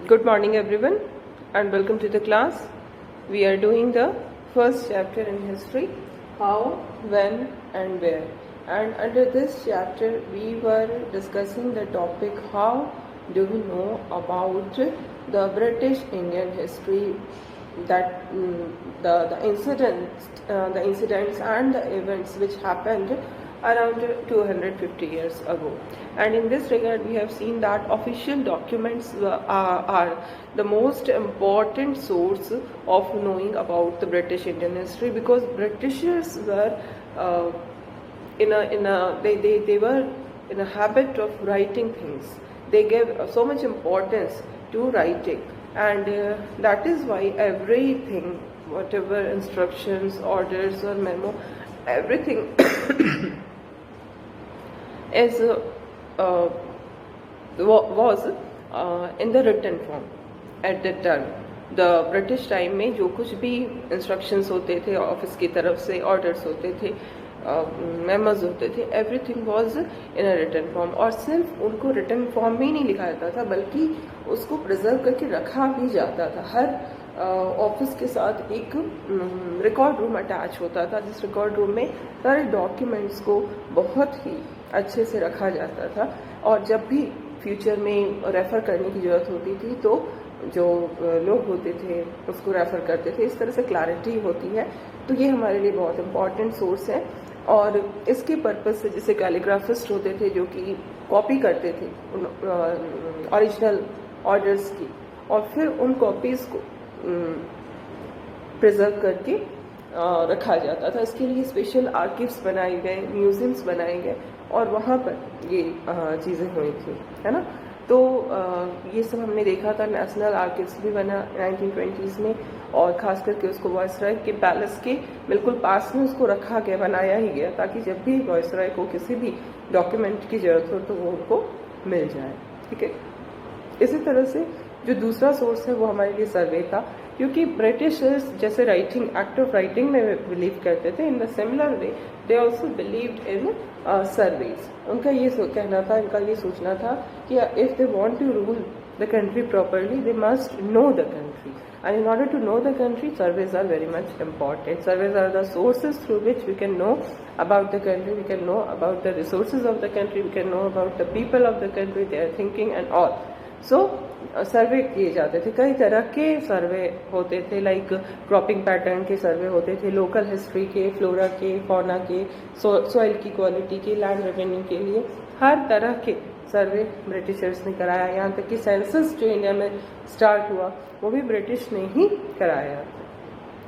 Good morning everyone and welcome to the class. We are doing the first chapter in history, how, when and where. And under this chapter we were discussing the topic how do we know about the British Indian history, that the incidents and the events which happened around 250 years ago. And in this regard we have seen that official documents are the most important source of knowing about the British Indian history, because Britishers were they were in a habit of writing things. They gave so much importance to writing, and that is why everything, whatever instructions, orders or memo, everything is was in the written form at that time. The British time में जो कुछ भी instructions होते थे office की तरफ से, orders होते थे, मेमोज होते थे, everything was in a written form. और सिर्फ उनको रिटन फॉर्म में ही नहीं लिखा जाता था बल्कि उसको प्रिजर्व करके रखा भी जाता था. हर ऑफिस के साथ एक रिकॉर्ड रूम अटैच होता था, जिस रिकॉर्ड रूम में सारे डॉक्यूमेंट्स को बहुत ही अच्छे से रखा जाता था. और जब भी फ्यूचर में रेफ़र करने की ज़रूरत होती थी तो जो लोग होते थे उसको रेफ़र करते थे. इस तरह से क्लैरिटी होती है. तो ये हमारे लिए बहुत इम्पॉर्टेंट सोर्स है. और इसके पर्पज़ से जैसे कैलीग्राफिस्ट होते थे जो कि कॉपी करते थे ओरिजिनल ऑर्डर्स की, और फिर उन कॉपीज़ को प्रिजर्व करके रखा जाता था. इसके लिए स्पेशल आर्किव्स बनाए गए, म्यूजियम्स बनाए गए, और वहाँ पर ये चीज़ें हुई थी, है ना. तो ये सब हमने देखा था. नेशनल आर्किव्स भी बना 1920s में, और ख़ास करके उसको वायसराय के पैलेस के बिल्कुल पास में उसको रखा गया, बनाया ही गया, ताकि जब भी वायसराय को किसी भी डॉक्यूमेंट की ज़रूरत हो तो वो उनको मिल जाए. ठीक है. इसी तरह से जो दूसरा सोर्स है वो हमारे लिए सर्वे था, क्योंकि ब्रिटिशर्स जैसे राइटिंग, एक्ट ऑफ राइटिंग में बिलीव करते थे, in the similar way they also believed in surveys. उनका ये कहना था, इनका ये सोचना था कि if they want to rule the country properly they must know the country, and in order to know the country surveys are very much important. Surveys are the sources through which we can know about the country, we can know about the resources of the country, we can know about the people of the country, their thinking and all. So सर्वे किए जाते थे. कई तरह के सर्वे होते थे, like cropping pattern के सर्वे होते थे, लोकल हिस्ट्री के, फ्लोरा के, फौना के, सॉइल की क्वालिटी के, लैंड रेवेन्यू के लिए हर तरह के सर्वे ब्रिटिशर्स ने कराया. यहाँ तक कि सेंसस जो इंडिया में स्टार्ट हुआ वो भी ब्रिटिश ने ही कराया.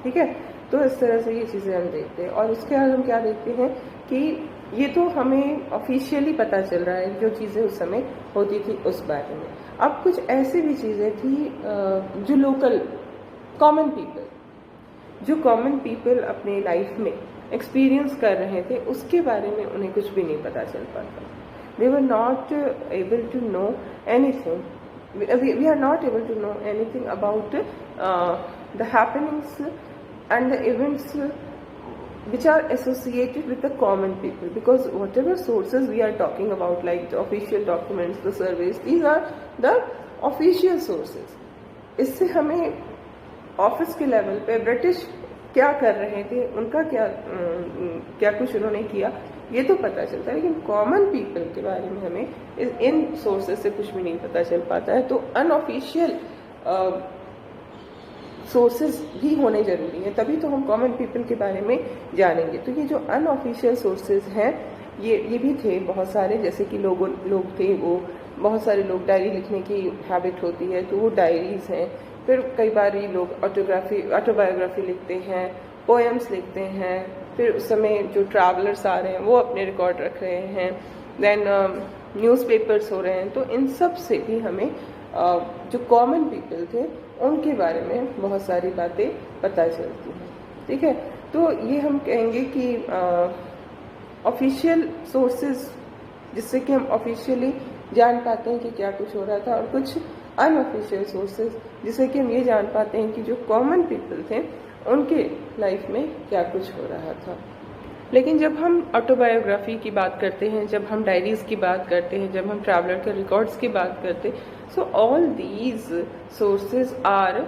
ठीक है. तो इस तरह से ये चीज़ें हम देखते हैं. और उसके बाद हम क्या देखते हैं कि ये तो हमें ऑफिशियली पता चल रहा है जो चीज़ें उस समय होती थी उस बारे में. अब कुछ ऐसी भी चीज़ें थी जो लोकल कॉमन पीपल अपने लाइफ में एक्सपीरियंस कर रहे थे, उसके बारे में उन्हें कुछ भी नहीं पता चल पाता. They were not able to know anything. We are not able to know anything about the happenings and the events which are associated with the common people, because whatever sources we are talking about, like the official documents, the surveys, these are the official sources. इससे हमें office के level पे British क्या कर रहे थे, उनका क्या कुछ उन्होंने किया, ये तो पता चलता है. लेकिन कॉमन पीपल के बारे में हमें इन सोर्सेज से कुछ भी नहीं पता चल पाता है. तो अनऑफिशियल सोर्सेज भी होने जरूरी है, तभी तो हम कॉमन पीपल के बारे में जानेंगे. तो ये जो अनऑफिशियल सोर्सेज हैं ये भी थे बहुत सारे. जैसे कि लोग थे, वो बहुत सारे लोग डायरी लिखने की हैबिट होती है, तो वो डायरीज हैं. फिर कई बार ये लोग ऑटोबायोग्राफी लिखते हैं, पोएम्स लिखते हैं. फिर उस समय जो ट्रैवलर्स आ रहे हैं वो अपने रिकॉर्ड रख रहे हैं. देन न्यूज़पेपर्स हो रहे हैं. तो इन सब से भी हमें जो कॉमन पीपल थे उनके बारे में बहुत सारी बातें पता चलती हैं. ठीक है. तो ये हम कहेंगे कि ऑफिशियल सोर्सेज जिससे कि हम ऑफिशियली जान पाते हैं कि क्या कुछ हो रहा था, और कुछ अनऑफिशियल सोर्सेज जिससे कि हम ये जान पाते हैं कि जो कॉमन पीपल थे उनके लाइफ में क्या कुछ हो रहा था. लेकिन जब हम ऑटोबायोग्राफी की बात करते हैं, जब हम डायरीज़ की बात करते हैं, जब हम ट्रैवलर के रिकॉर्ड्स की बात करते हैं, so all these sources are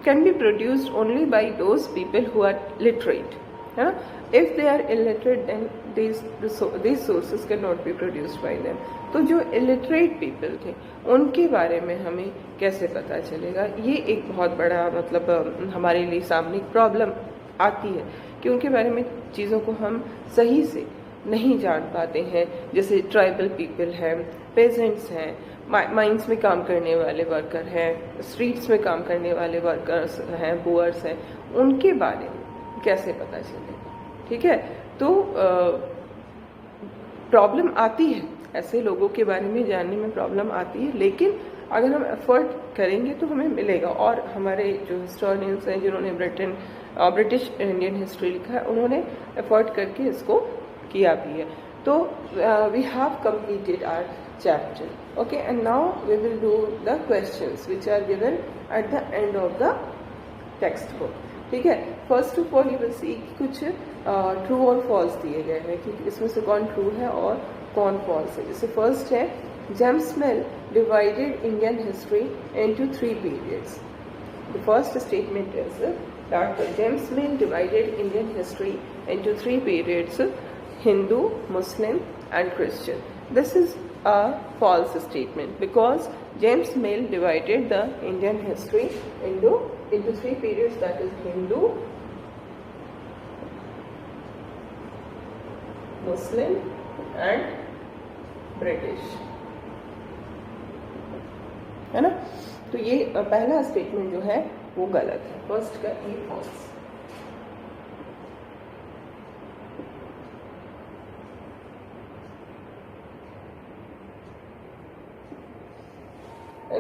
can be produced only by those people who are literate, है ना. If they are illiterate then these sources cannot be produced by them. तो जो इलिटरेट पीपल थे उनके बारे में हमें कैसे पता चलेगा, ये एक बहुत बड़ा मतलब हमारे लिए सामने प्रॉब्लम आती है कि उनके बारे में चीज़ों को हम सही से नहीं जान पाते हैं. जैसे ट्राइबल पीपल हैं, पेजेंट्स हैं, माइंस में काम करने वाले वर्कर हैं, स्ट्रीट्स में काम करने वाले वर्कर्स हैं, बुअर्स हैं, उनके बारे में कैसे पता चलेगा. ठीक है, तो प्रॉब्लम आती है, ऐसे लोगों के बारे में जानने में प्रॉब्लम आती है, लेकिन अगर हम एफर्ट करेंगे तो हमें मिलेगा. और हमारे जो हिस्टोरियंस हैं जिन्होंने ब्रिटिश इंडियन हिस्ट्री लिखा है, उन्होंने एफर्ट करके इसको किया भी है. तो we have completed our chapter. Okay, and now we will do the questions which are given at the end of the text book. ठीक है, first of all you will see कुछ ट्रू और फॉल्स दिए गए हैं कि इसमें से कौन ट्रू है और कौन फॉल्स है. जैसे फर्स्ट है, James mill divided Indian history into 3 periods. The first statement is that James Mill divided Indian history into 3 periods: Hindu, Muslim, and Christian. This is a false statement because James Mill divided the Indian history into 3 periods, that is Hindu, Muslim, and British. है ना. तो ये पहला statement जो है वो गलत है, फर्स्ट का ये फॉल्स.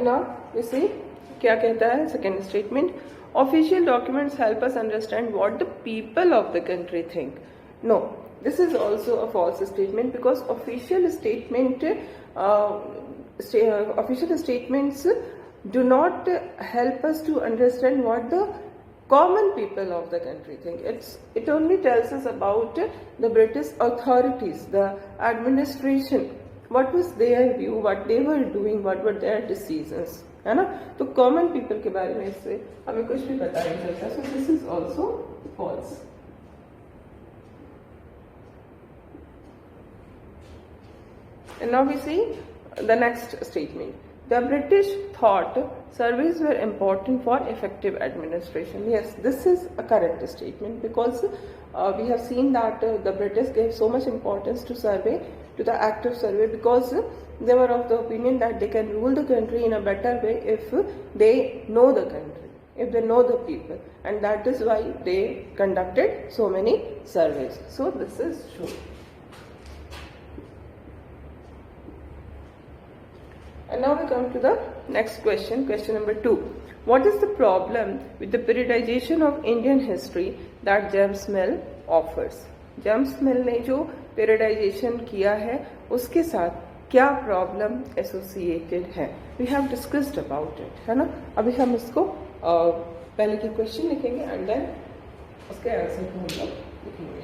नाउ इसी क्या कहता है second statement, official documents help us understand what the people of the country think. No, this is also a false statement because official statements do not help us to understand what the common people of the country think. It only tells us about the British authorities, the administration, what was their view, what they were doing, what were their decisions, है ना. तो common people के बारे में इससे हमें कुछ भी पता नहीं चलता. So this is also false. And now we see the next statement. The British thought surveys were important for effective administration. Yes, this is a correct statement because we have seen that the British gave so much importance to survey, to the act of survey, because they were of the opinion that they can rule the country in a better way if they know the country, if they know the people, and that is why they conducted so many surveys. So this is true. And now we come to the next question, question number 2. What is the problem with the periodization of Indian history that James Mill offers? James Mill ने जो periodization किया है उसके साथ क्या problem associated है? We have discussed about it, है ना. अभी हम इसको पहले की क्वेश्चन लिखेंगे एंड देन उसके आंसर को हम लोग लिखेंगे.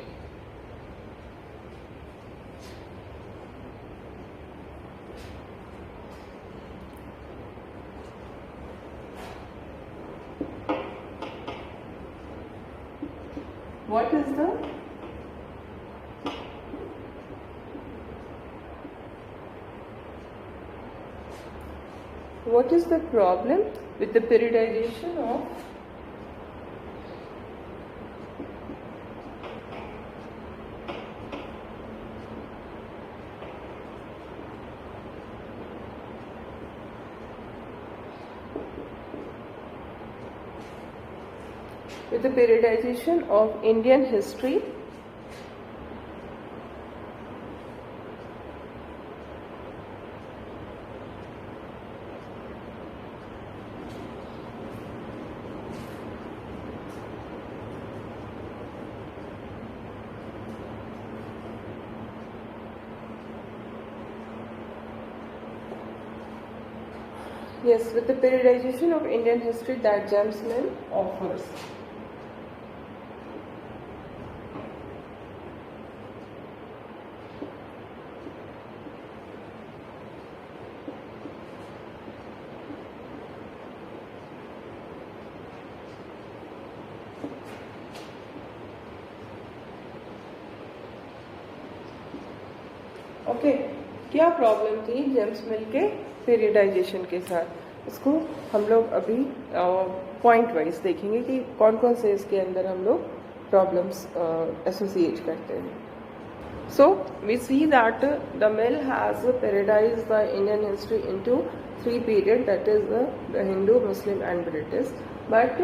What is the problem with the periodization of Indian history Yes, with the periodization of Indian history that James Mill offers. Okay, क्या प्रॉब्लम थी जेम्स मिल के पीरियडाइजेशन के साथ, इसको हम लोग अभी पॉइंट वाइज देखेंगे कि कौन कौन से इसके अंदर हम लोग प्रॉब्लम्स एसोसिएट करते हैं. So we see that the Mill has periodized the Indian history into three periods, that is the Hindu, Muslim and British. But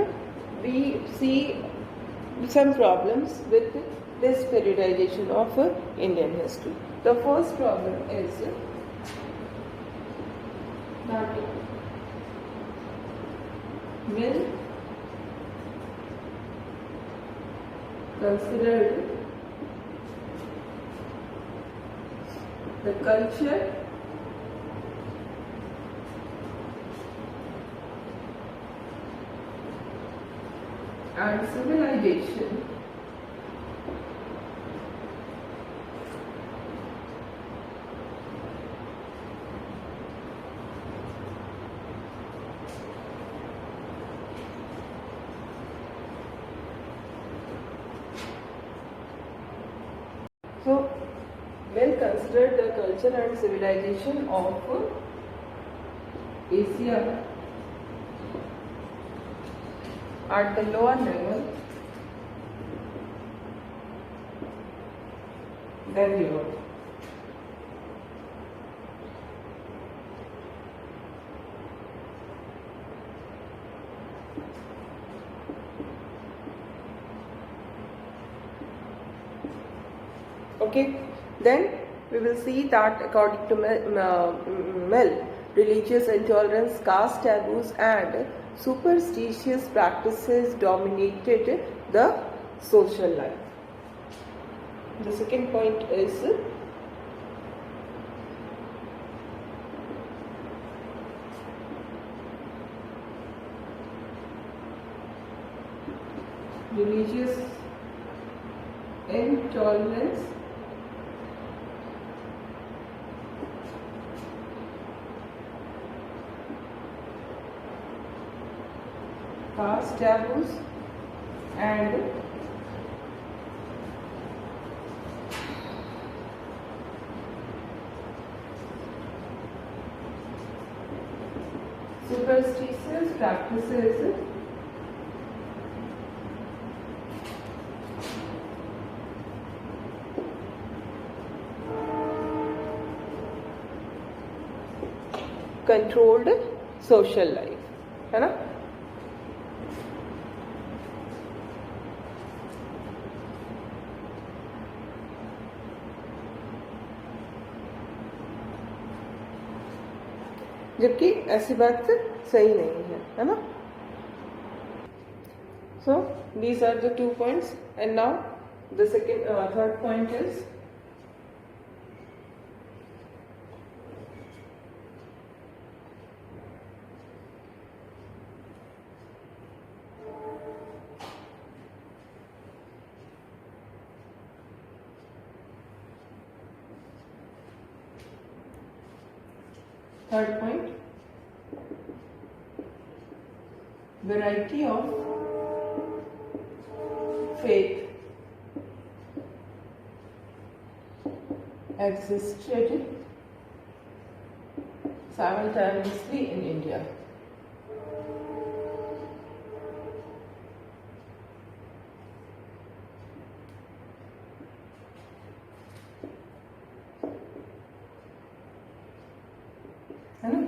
we see some problems with this periodization of Indian history. The first problem is that Mill considered the culture and civilization so Mill considered the culture and civilization of Asia at the lower level than Europe. Okay. Then we will see that according to Mill, religious intolerance, caste taboos and superstitious practices dominated the social life. The second point is religious intolerance, caste taboos and superstitious practices controlled social life, है ना. जबकि ऐसी बात सही नहीं है ना. So these are the 2 points, and now the third point is variety of faith existed simultaneously in India. है ना.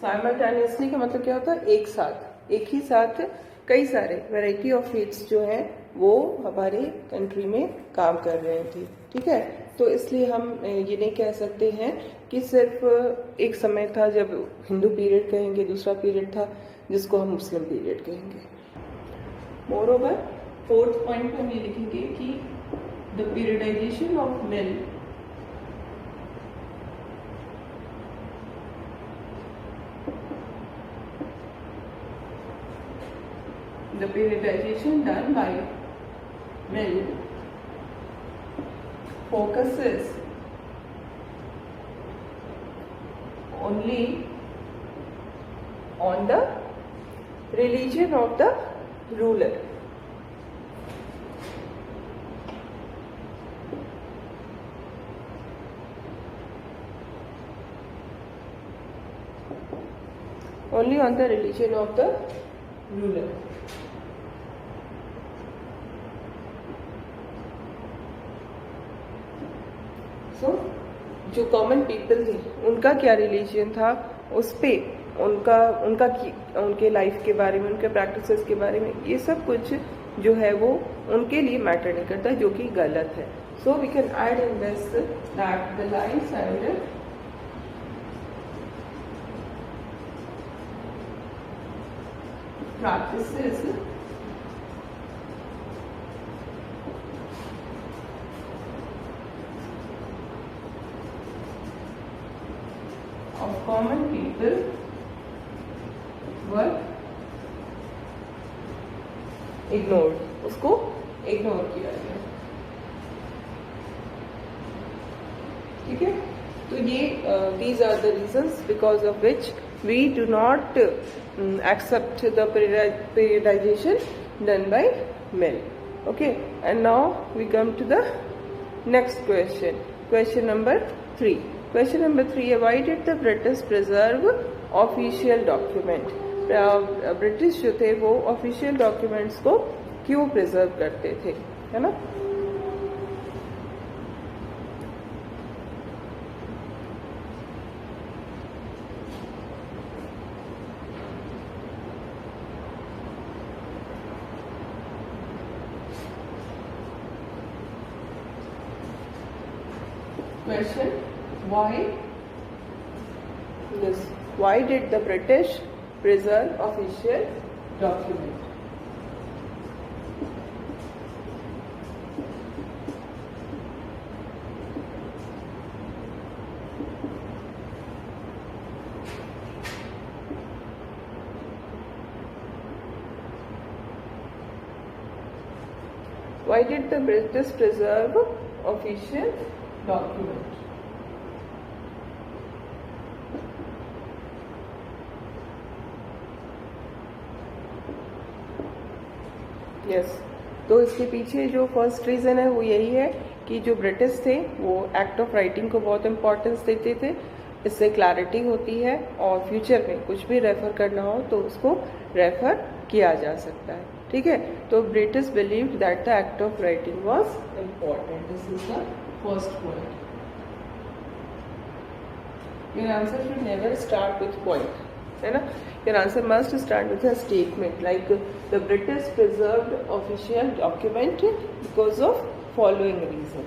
साइमल्टेनियसली का मतलब क्या होता है, एक साथ, एक ही साथ कई सारे वैरायटी ऑफ फेथ्स जो हैं वो हमारे कंट्री में काम कर रहे थे. ठीक है, तो इसलिए हम ये नहीं कह सकते हैं कि सिर्फ एक समय था जब हिंदू पीरियड कहेंगे, दूसरा पीरियड था जिसको हम मुस्लिम पीरियड कहेंगे. मोर ओवर फोर्थ पॉइंट हम ये लिखेंगे कि the periodisation of mill the periodization done by Mill focuses only on the religion of the ruler. only on the religion of the ruler. So जो common people थे उनका क्या religion था, उस पे उनके लाइफ के बारे में, उनके प्रैक्टिसेस के बारे में, ये सब कुछ जो है वो उनके लिए मैटर नहीं करता, जो कि गलत है. So we can add in this that the lifes and practices of common people were ignored. उसको इग्नोर किया गया. ठीक है. तो ये these are the reasons because of which we do not accept the periodization done by men. Okay, and now we come to the next question. Question number 3. Question number 3 है, why did the British preserve official document? British जो थे वो official documents को क्यों preserve करते थे, है ना. Question, why did the British preserve official document? Why did the British preserve official document? Yes. तो इसके पीछे जो फर्स्ट रीज़न है वो यही है कि जो ब्रिटिश थे वो एक्ट ऑफ राइटिंग को बहुत इम्पोर्टेंस देते थे. इससे क्लैरिटी होती है और फ्यूचर में कुछ भी रेफर करना हो तो उसको रेफर किया जा सकता है. ठीक है. तो British believed that the act of writing was important. This is the first point. Your answer should never start with point, है ना. Your answer must start with a statement like the British preserved official document because of following reason.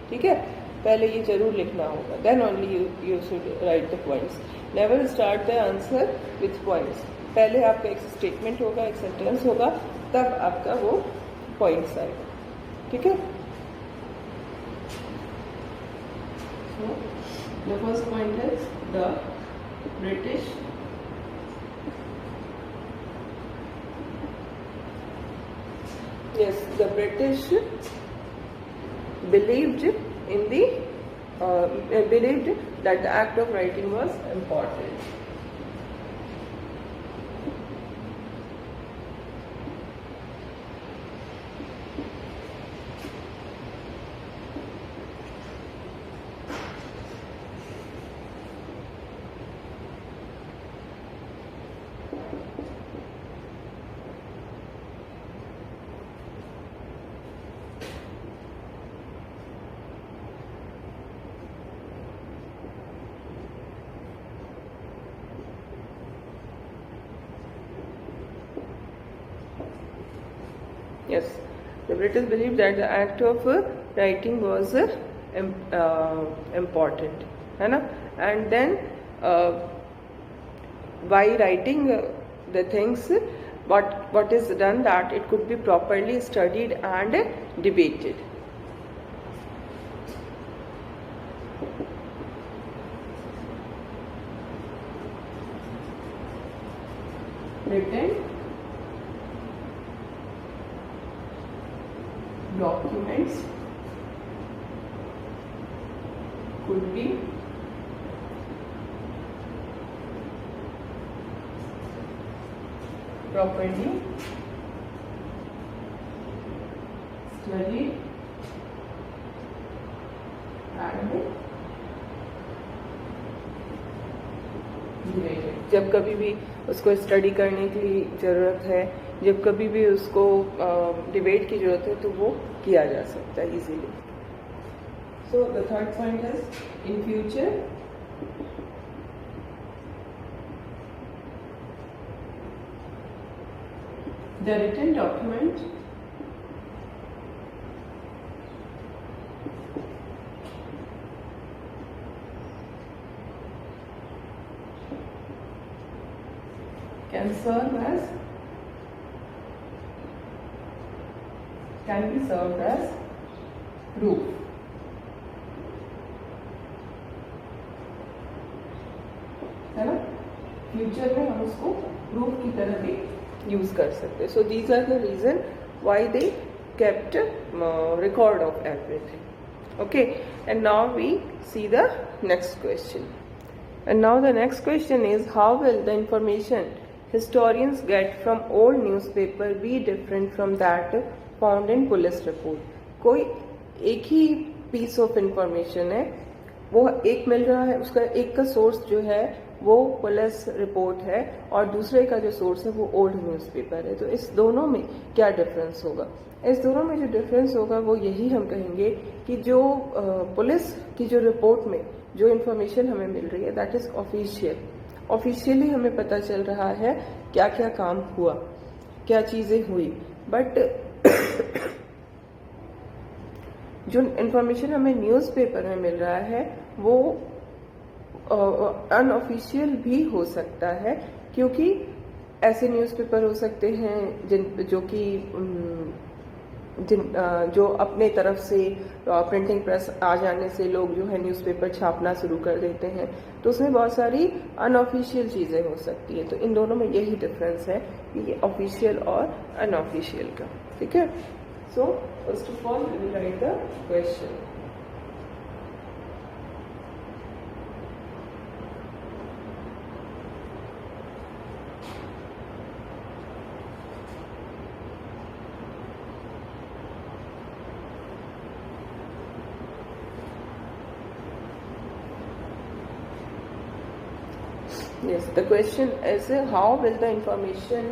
ठीक है. पहले ये जरूर लिखना होगा. Then only you should write the points. Never start the answer with points. पहले आपका एक स्टेटमेंट होगा, एक सेंटेंस होगा, तब आपका वो पॉइंट्स आएगा. ठीक है. So the first point is the British the British believed that the act of writing was important. Yes, the British believed that the act of writing was important, है ना. And then by writing the things, what is done that it could be properly studied and debated. Written documents could be properly studied and debated. जब कभी भी उसको study करने की ज़रूरत है, जब कभी भी उसको डिबेट की ज़रूरत है, तो वो किया जा सकता है easily. So the third point is in future the written document can serve as can be served as proof. है ना, फ्यूचर में हम उसको प्रूफ की तरह भी यूज कर सकते हैं. So these are the reason why they kept record of everything. Okay, and now we see the next question. And now the next question is, how will the information historians get from old newspaper be different from that found in police report? कोई एक ही piece of information है, वो एक मिल रहा है, उसका एक का सोर्स जो है वो पुलिस रिपोर्ट है और दूसरे का जो सोर्स है वो ओल्ड न्यूज़पेपर है. तो इस दोनों में क्या डिफरेंस होगा? इस दोनों में जो डिफरेंस होगा वो यही हम कहेंगे कि जो पुलिस की जो रिपोर्ट में जो इन्फॉर्मेशन हमें मिल रही है दैट इज ऑफिशियली हमें पता चल रहा है क्या क्या काम हुआ, क्या चीज़ें हुई. बट जो इन्फॉर्मेशन हमें न्यूज़पेपर में मिल रहा है वो अनऑफिशियल भी हो सकता है, क्योंकि ऐसे न्यूज़पेपर हो सकते हैं जो अपने तरफ से प्रिंटिंग प्रेस आ जाने से लोग जो है न्यूज़पेपर छापना शुरू कर देते हैं, तो उसमें बहुत सारी अनऑफिशियल चीज़ें हो सकती है. तो इन दोनों में यही डिफरेंस है, ये ऑफिशियल और अनऑफिशियल का. ठीक है. So first of all we will write the question. Yes, the question is, how will the information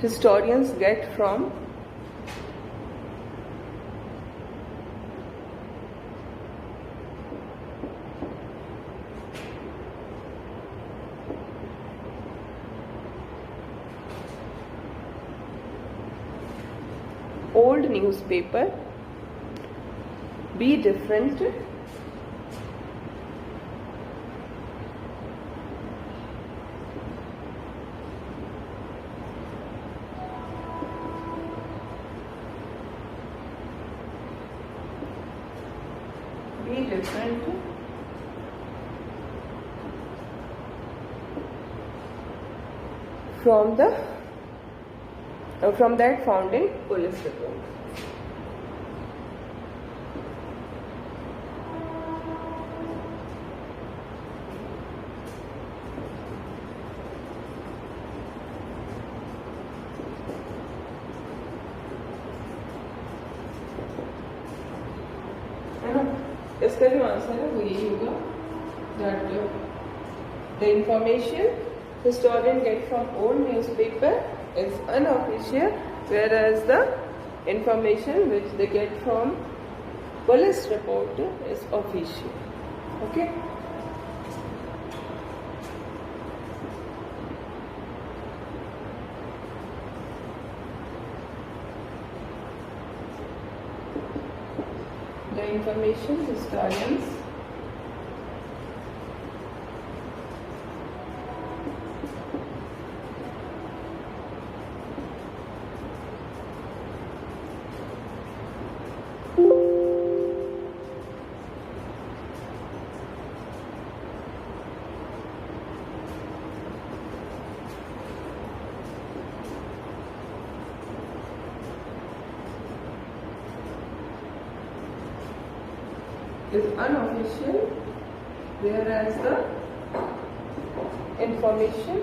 historians get from old newspaper be different from that found in police report. इसका जो answer है वो यही होगा, that the information historian get from old newspaper is unofficial, whereas the information which they get from police report is official. Okay. The information historians is unofficial, whereas the information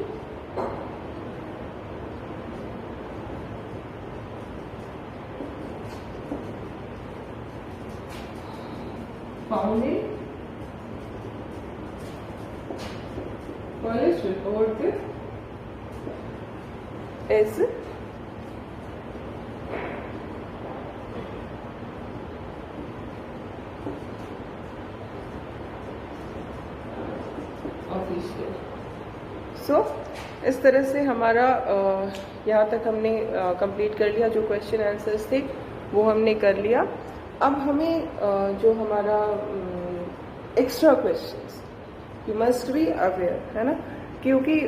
found in police report is official. So इस तरह से हमारा यहाँ तक हमने complete कर लिया। जो क्वेश्चन आंसर्स थे वो हमने कर लिया। अब हमें जो हमारा extra questions, you must be aware, है ना, क्योंकि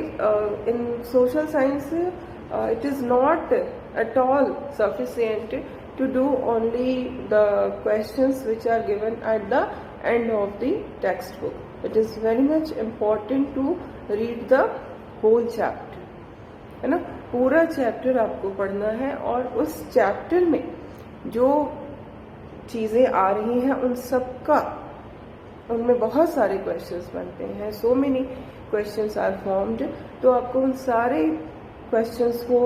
in social science it is not at all sufficient to do only the questions which are given at the end of the text book. It is very much important to read the whole chapter, है ना. पूरा chapter आपको पढ़ना है और उस chapter में जो चीज़ें आ रही हैं उन सब का, उनमें बहुत सारे क्वेश्चंस बनते हैं. So many questions are formed. तो आपको उन सारे क्वेश्चंस को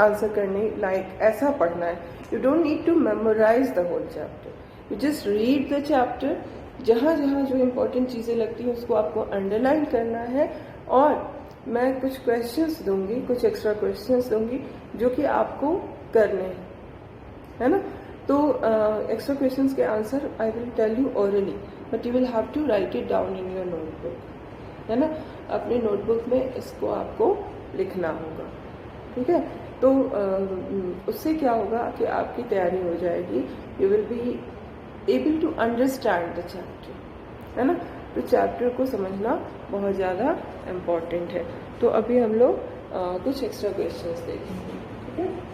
आंसर करने लायक ऐसा पढ़ना है. You don't need to memorise the whole chapter. You just read the chapter. जहाँ जहाँ जो इम्पोर्टेंट चीज़ें लगती हैं उसको आपको अंडरलाइन करना है. और मैं कुछ क्वेश्चंस दूंगी, कुछ एक्स्ट्रा क्वेश्चंस दूंगी जो कि आपको करने हैं, है ना. तो एक्स्ट्रा क्वेश्चंस के answer I will tell you orally, but you will have to write it down in your notebook, है ना. अपनी नोटबुक में इसको आपको लिखना होगा, ठीक है. तो उससे क्या होगा कि आपकी तैयारी हो जाएगी. You will be able to understand the chapter, है ना. तो चैप्टर को समझना बहुत ज़्यादा इम्पॉर्टेंट है. तो अभी हम लोग कुछ एक्स्ट्रा क्वेश्चंस देखेंगे, ठीक है.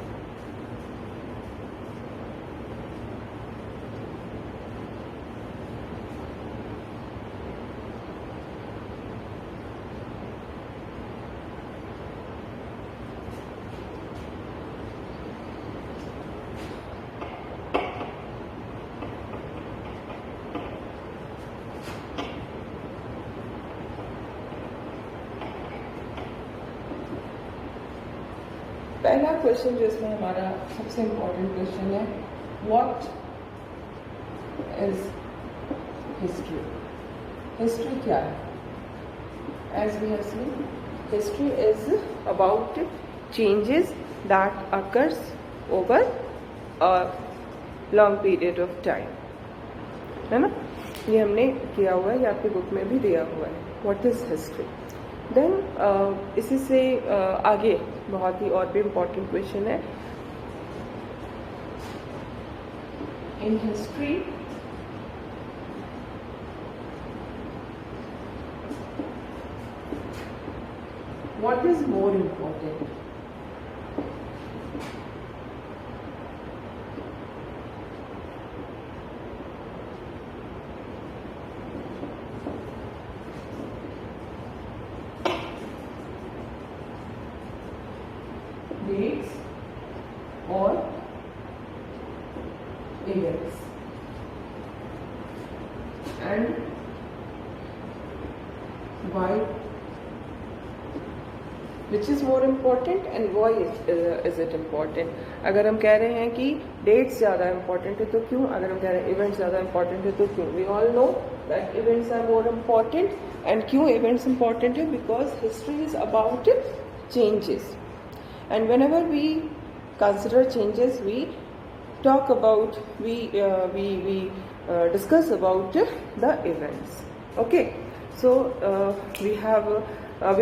पहला क्वेश्चन जो इसमें हमारा सबसे इम्पोर्टेंट क्वेश्चन है, व्हाट इज हिस्ट्री. हिस्ट्री क्या है? As we have seen, history is about changes that occurs over a long period of time, है ना. ये हमने किया हुआ है, ये आपकी बुक में भी दिया हुआ है. What is history. देन इसी से आगे बहुत ही और भी इम्पोर्टेंट क्वेश्चन है. In history what is more important. Dates or events, and why, which is more important and why is it important. अगर हम कह रहे हैं कि dates ज़्यादा important है तो क्यों, अगर हम कह रहे हैं events ज़्यादा important है तो क्यों. We all know that events are more important. and क्यों events important है, because history is about changes. And whenever we consider changes, we talk about, we discuss about the events. Okay, so we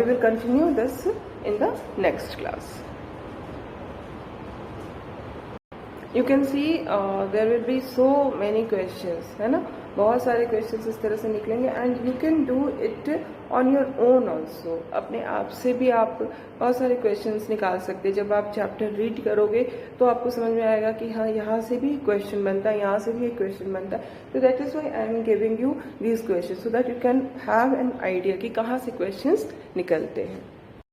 will continue this in the next class. You can see there will be so many questions, है ना. बहुत सारे questions इस तरह से निकलेंगे. And you can do it on your own also. अपने आप से भी आप बहुत सारे क्वेश्चंस निकाल सकते हैं. जब आप चैप्टर रीड करोगे तो आपको समझ में आएगा कि हाँ, यहाँ से भी क्वेश्चन बनता है, यहाँ से भी एक क्वेश्चन बनता है. तो that is why I am giving you these question, so that you can have an idea कि कहाँ से क्वेश्चंस निकलते हैं.